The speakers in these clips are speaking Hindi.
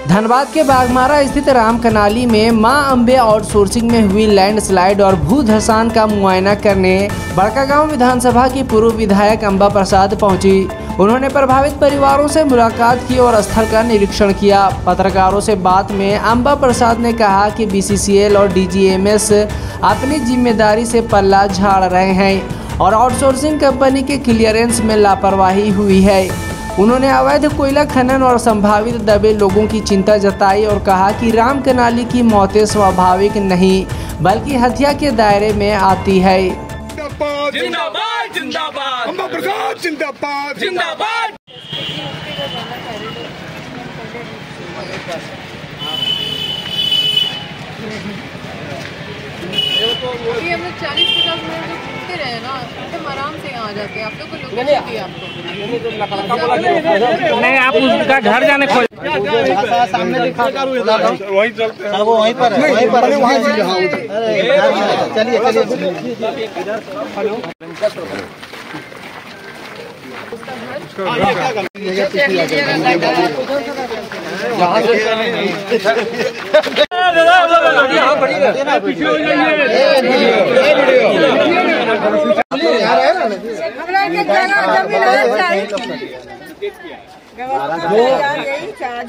धनबाद के बाघमारा स्थित राम कनाली में मां अंबे आउटसोर्सिंग में हुई लैंडस्लाइड और भू धसान का मुआयना करने बड़कागांव विधानसभा की पूर्व विधायक अंबा प्रसाद पहुंची। उन्होंने प्रभावित परिवारों से मुलाकात की और स्थल का निरीक्षण किया। पत्रकारों से बात में अंबा प्रसाद ने कहा कि बीसीसीएल और डीजीएमएस अपनी जिम्मेदारी से पल्ला झाड़ रहे हैं और आउटसोर्सिंग कंपनी के क्लियरेंस में लापरवाही हुई है। उन्होंने अवैध कोयला खनन और संभावित दबे लोगों की चिंता जताई और कहा कि राम कनाली की मौतें स्वाभाविक नहीं बल्कि हत्या के दायरे में आती है। जिंदाबाद जिंदाबाद अंबा प्रसाद जिंदाबाद जिंदाबाद। ये हम लोग 40-50 मिनट जो घूमते रहे ना, हम आराम से यहाँ आ जाते हैं। आप लोग को लोकेशन दिया आपको नहीं, आप उसका घर जाने खोज सामने दिखा वहीं चलते हैं, वो वहीं पर है,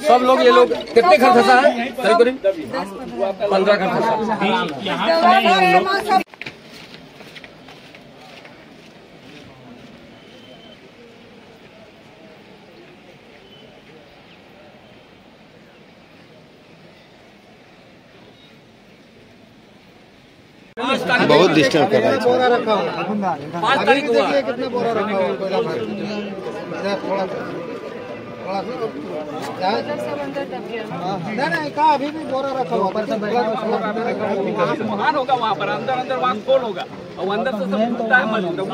सब लोग ये लोग कितने घर फंसा है? करीब 15 घर फंसा। बहुत डिस्टर्ब कर रहा है। बोरा रखा हुआ 5 तारीख हुआ, कितना बोरा रखा हुआ नहीं कहा, अभी भी बोरा रखा हुआ महान होगा वहाँ पर, अंदर वहाँ कौन होगा और अंदर से सब खुलता है मजबूत।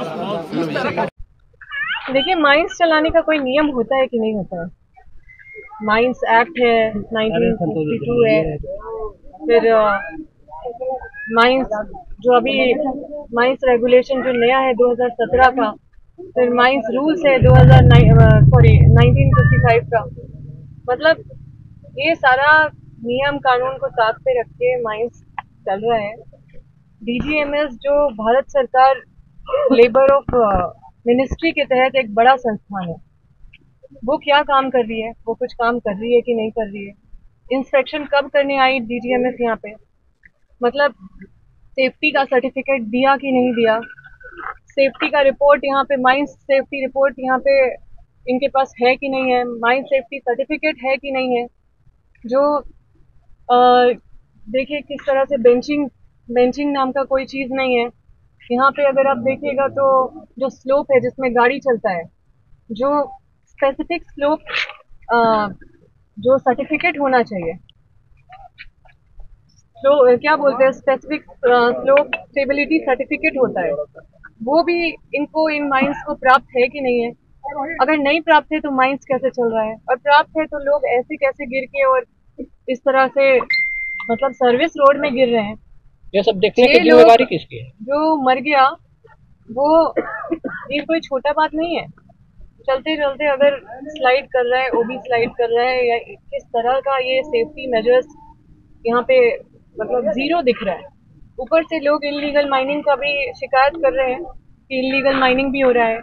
देखिए, माइंस चलाने का कोई नियम होता है कि नहीं होता? माइंस एक्ट है 1952 है, फिर माइंस जो अभी माइंस रेगुलेशन जो नया है 2017 का, फिर माइंस रूल्स है 1955 का। मतलब ये सारा नियम कानून को साथ पे रख के माइंस चल रहा है। डीजीएमएस जो भारत सरकार लेबर ऑफ मिनिस्ट्री के तहत एक बड़ा संस्थान है, वो क्या काम कर रही है? वो कुछ काम कर रही है कि नहीं कर रही है? इंस्पेक्शन कब करने आई डीजीएमएस यहाँ पे? मतलब सेफ्टी का सर्टिफिकेट दिया कि नहीं दिया? सेफ्टी का रिपोर्ट यहाँ पे, माइंस सेफ्टी रिपोर्ट यहाँ पे इनके पास है कि नहीं है? माइंस सेफ्टी सर्टिफिकेट है कि नहीं है? जो देखिए किस तरह से बेंचिंग नाम का कोई चीज़ नहीं है यहाँ पे। अगर आप देखिएगा तो जो स्लोप है जिसमें गाड़ी चलता है, जो स्पेसिफिक स्लोप जो सर्टिफिकेट होना चाहिए, तो क्या बोलते हैं, स्पेसिफिक स्लोप स्टेबिलिटी सर्टिफिकेट होता है, वो भी इनको इन माइंस को प्राप्त है कि नहीं है? अगर नहीं प्राप्त है तो माइंस कैसे चल रहा है? और प्राप्त है तो लोग ऐसे कैसे गिर के और इस तरह से मतलब सर्विस रोड में गिर रहे हैं? ये सब देखने की जिम्मेदारी किसकी है? जो मर गया वो ये कोई छोटा बात नहीं है। चलते चलते अगर स्लाइड कर रहा है, ओबी स्लाइड कर रहा है, या किस तरह का ये सेफ्टी मेजर्स यहाँ पे मतलब जीरो दिख रहा है। ऊपर से लोग इलीगल माइनिंग का भी शिकायत कर रहे हैं कि इलीगल माइनिंग भी हो रहा है।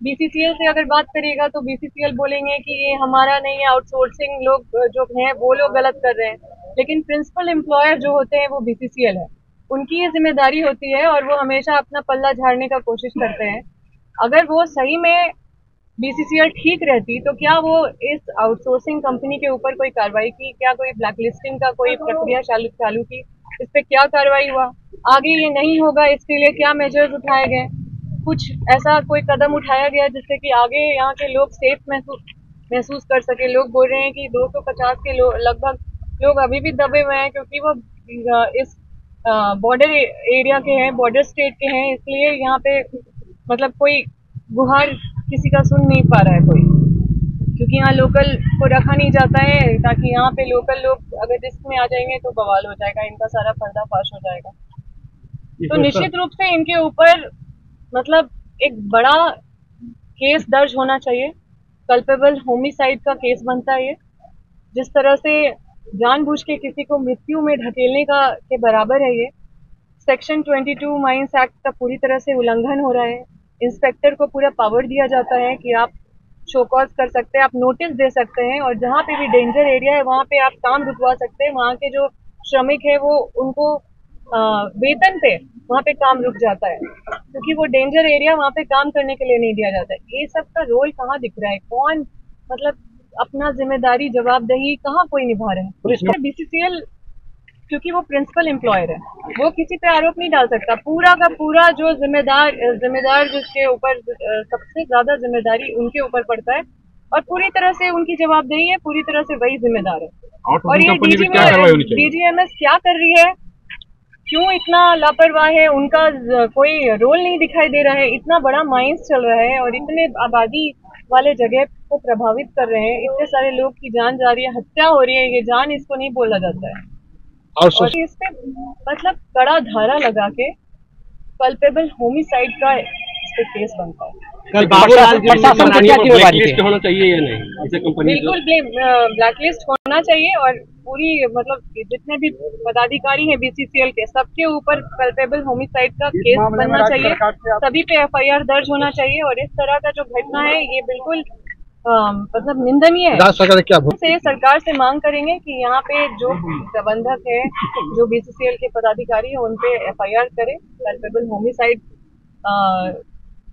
बीसीसीएल से अगर बात करिएगा तो बीसीसीएल बोलेंगे कि ये हमारा नहीं है, आउटसोर्सिंग लोग जो हैं वो लोग गलत कर रहे हैं। लेकिन प्रिंसिपल एम्प्लॉयर जो होते हैं वो बीसीसीएल है, उनकी ये जिम्मेदारी होती है और वो हमेशा अपना पल्ला झाड़ने का कोशिश करते हैं। अगर वो सही में बीसीसीएल ठीक रहती तो क्या वो इस आउटसोर्सिंग कंपनी के ऊपर कोई कार्रवाई की? क्या कोई ब्लैकलिस्टिंग का कोई प्रक्रिया चालू की? इस पे क्या कार्रवाई हुआ? आगे ये नहीं होगा इसके लिए क्या मेजर्स उठाए गए? कुछ ऐसा कोई कदम उठाया गया जिससे कि आगे यहाँ के लोग सेफ महसूस कर सके? लोग बोल रहे हैं कि 250 के लगभग लोग अभी भी दबे हुए हैं क्योंकि वो इस बॉर्डर एरिया के हैं, बॉर्डर स्टेट के हैं, इसलिए यहाँ पे मतलब कोई गुहार किसी का सुन नहीं पा रहा है कोई, क्योंकि यहाँ लोकल को रखा नहीं जाता है ताकि यहाँ पे लोकल लोग अगर रिस्क में आ जाएंगे तो बवाल हो जाएगा, इनका सारा पर्दाफाश हो जाएगा। तो निश्चित रूप से इनके ऊपर मतलब एक बड़ा केस दर्ज होना चाहिए। कल्पेबल होमिसाइड का केस बनता है ये, जिस तरह से जानबूझ के किसी को मृत्यु में ढकेलने का के बराबर है ये। सेक्शन 22 माइंस एक्ट का पूरी तरह से उल्लंघन हो रहा है। इंस्पेक्टर को पूरा पावर दिया जाता है कि आप शो कॉज कर सकते हैं, आप नोटिस दे सकते हैं, और जहाँ पे भी डेंजर एरिया है वहाँ पे आप काम रुकवा सकते हैं। वहाँ के जो श्रमिक है वो उनको वेतन पे वहाँ पे काम रुक जाता है, क्योंकि वो डेंजर एरिया वहाँ पे काम करने के लिए नहीं दिया जाता है। ये सब का रोल कहाँ दिख रहा है? कौन मतलब अपना जिम्मेदारी जवाबदेही कहाँ कोई निभा रहा है? बीसीसीएल क्योंकि वो प्रिंसिपल एम्प्लॉयर है, वो किसी पे आरोप नहीं डाल सकता। पूरा का पूरा जो जिम्मेदार जिसके ऊपर सबसे ज्यादा जिम्मेदारी उनके ऊपर पड़ता है, और पूरी तरह से उनकी जवाबदेही है, पूरी तरह से वही जिम्मेदार है। और ये डीजीएमएस क्या कर रही है, क्यों इतना लापरवाह है, उनका कोई रोल नहीं दिखाई दे रहा है। इतना बड़ा माइंस चल रहा है और इतने आबादी वाले जगह को प्रभावित कर रहे हैं, इतने सारे लोग की जान जा रही है, हत्या हो रही है, ये जान इसको नहीं बोला जाता है। और इस पे मतलब कड़ा धारा लगा के कल्पेबल होमिसाइड का इस पे केस बनता है। होना चाहिए या नहीं? ऐसे कंपनी बिल्कुल ब्लैकलिस्ट होना चाहिए, और पूरी मतलब जितने भी पदाधिकारी हैं बीसीसीएल के, सबके ऊपर कल्पेबल होमिसाइड का केस बनना चाहिए, सभी पे एफआईआर दर्ज होना चाहिए। और इस तरह का जो घटना है ये बिल्कुल मतलब निंदनीय है। सरकार से मांग करेंगे कि यहाँ पे जो प्रबंधक है, जो बीसीसीएल के पदाधिकारी है, उन पे एफआईआर करे, कल्पेबल होमिसाइड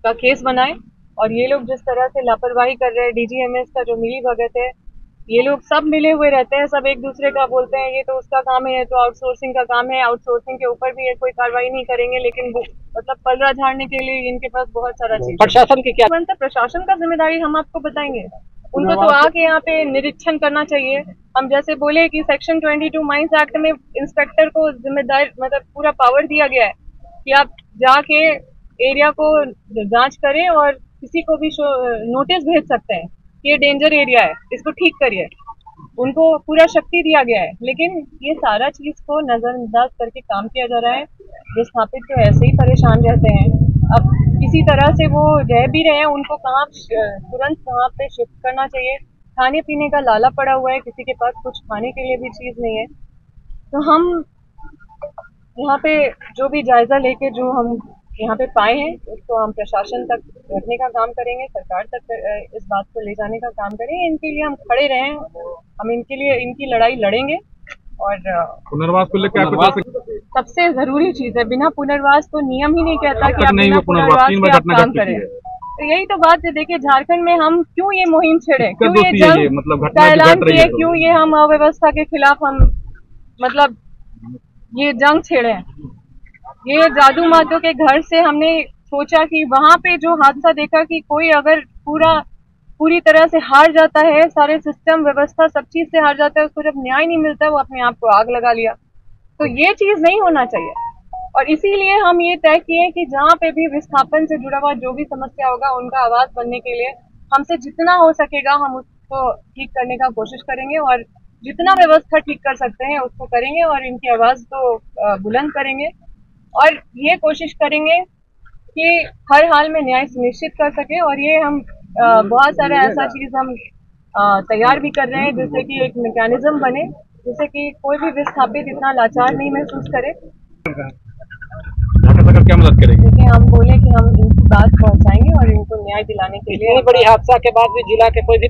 का केस बनाए। और ये लोग जिस तरह से लापरवाही कर रहे हैं, डीजीएमएस का जो मिली भगत है, ये लोग सब मिले हुए रहते हैं, सब एक दूसरे का बोलते हैं ये तो उसका काम है, ये तो आउटसोर्सिंग का काम है, आउटसोर्सिंग के ऊपर भी ये कोई कार्रवाई नहीं करेंगे, लेकिन मतलब पलड़ा झाड़ने के लिए इनके पास बहुत सारा चीज। प्रशासन की क्या? प्रशासन का जिम्मेदारी हम आपको बताएंगे। उनको तो आके यहाँ पे निरीक्षण करना चाहिए। हम जैसे बोले कि सेक्शन 22 माइंस एक्ट में इंस्पेक्टर को जिम्मेदार मतलब पूरा पावर दिया गया है कि आप जाके एरिया को जांच करें और किसी को भी नोटिस भेज सकते हैं कि ये डेंजर एरिया है, इसको ठीक करिए। उनको पूरा शक्ति दिया गया है, लेकिन ये सारा चीज को नजरअंदाज करके काम किया जा रहा है। विस्थापित तो ऐसे ही परेशान रहते हैं, अब किसी तरह से वो रह भी रहे हैं, उनको कहाँ तुरंत कहाँ पे शिफ्ट करना चाहिए। खाने पीने का लाला पड़ा हुआ है, किसी के पास कुछ खाने के लिए भी चीज नहीं है। तो हम यहाँ पे जो भी जायजा लेके जो हम यहाँ पे पाए हैं उसको हम प्रशासन तक रखने का काम करेंगे, सरकार तक इस बात को ले जाने का काम करेंगे। इनके लिए हम खड़े रहे, हम इनके लिए इनकी लड़ाई लड़ेंगे। और पुनर्वास को लेकर सबसे जरूरी चीज है, बिना पुनर्वास तो नियम ही नहीं कहता कि आप बिना पुनर्वास के आप काम करें। तो यही तो बात है। देखिए झारखंड में हम क्यों ये मुहिम छेड़े, क्यों ये जंग का ऐलान किए, क्यों ये हम अव्यवस्था के खिलाफ हम मतलब ये जंग छेड़े। ये जादू मातो के घर से हमने सोचा कि वहां पे जो हादसा देखा कि कोई अगर पूरी तरह से हार जाता है, सारे सिस्टम व्यवस्था सब चीज से हार जाता है, उसको जब न्याय नहीं मिलता वो अपने आप को आग लगा लिया। तो ये चीज नहीं होना चाहिए, और इसीलिए हम ये तय किए कि जहाँ पे भी विस्थापन से जुड़ा हुआ जो भी समस्या होगा उनका आवाज बनने के लिए हमसे जितना हो सकेगा हम उसको ठीक करने का कोशिश करेंगे, और जितना व्यवस्था ठीक कर सकते हैं उसको करेंगे, और इनकी आवाज को बुलंद करेंगे, और ये कोशिश करेंगे कि हर हाल में न्याय सुनिश्चित कर सके। और ये हम बहुत सारा ऐसा चीज हम तैयार भी कर रहे हैं जिससे कि एक मैकेनिज्म बने, जिससे कि कोई भी विस्थापित इतना लाचार नहीं महसूस करे। क्या मदद करेंगे? देखिए हम बोले कि हम इनकी बात पहुंचाएंगे और इनको न्याय दिलाने के लिए। बड़ी हादसा के बाद भी जिला के कोई भी